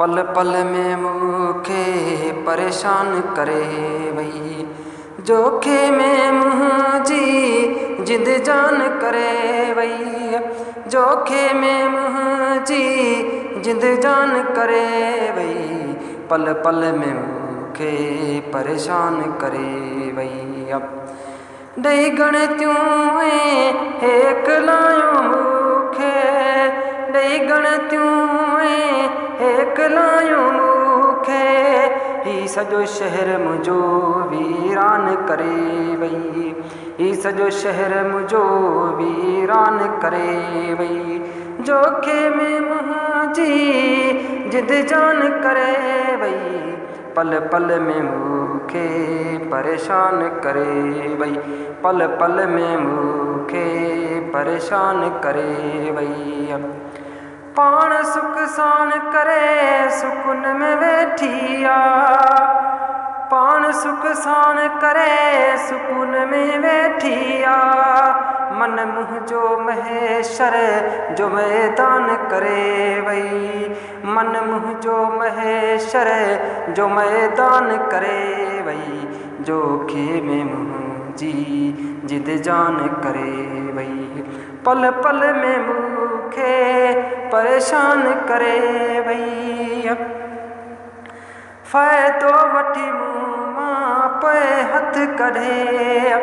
पल पल में मूंखे परेशान करे वई। जोखे में मुंहिंजी जिद जान करे वई। जोखे में मुंहिंजी जिद जान करे वई। पल पल में मूंखे परेशान करे वई। ॾेई गणतियूं ऐं हेक लायूं मूंखे। ॾेई गणतियूं ऐं हेक लायूं मूंखे। ही सॼो शहर मुंहिंजो वीरान करे वई। ही सॼो शहर मुंहिंजो वीरान करे वई। जोखे में मुंहिंजी जिद जान करे वई। पल पल में मूंखे परेशान करे वई। पल पल में मूंखे परेशान करे वई। पाण सुख साण करे सुकुन में वेठी आ। पाण सुख साण करे सुकुन में वेठी आ। मन मुंहिंजो महेशर जो मैदान करे वई। मन मुंहिंजो महेशर जो मैदान करे वई। जोखे में मुंहिंजी जिद जान करे वई। पल पल में मूंखे परेशान करे वई। फ़ाइदो वठी मूं मां पोइ हथ कढे।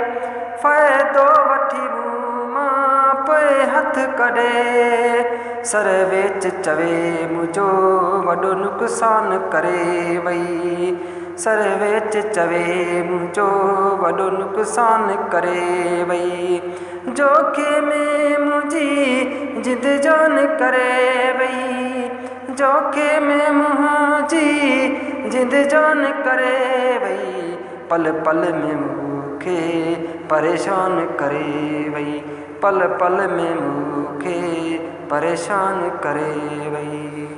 फ़ाइदो वठी मूं मां पोइ हथ कढे। सर वेच चवे मुंहिंजो वॾो नुक़सान करे वई। सर वेच चवे मुंहिंजो वॾो नुक़सान करे वई। जोखे में मुंहिंजी जिद जान करे वई। जोखे में मुंहिंजी जिद जान करे वई। पल पल में मूंखे परेशान करे वई। पल पल में मूंखे परेशान करे वई।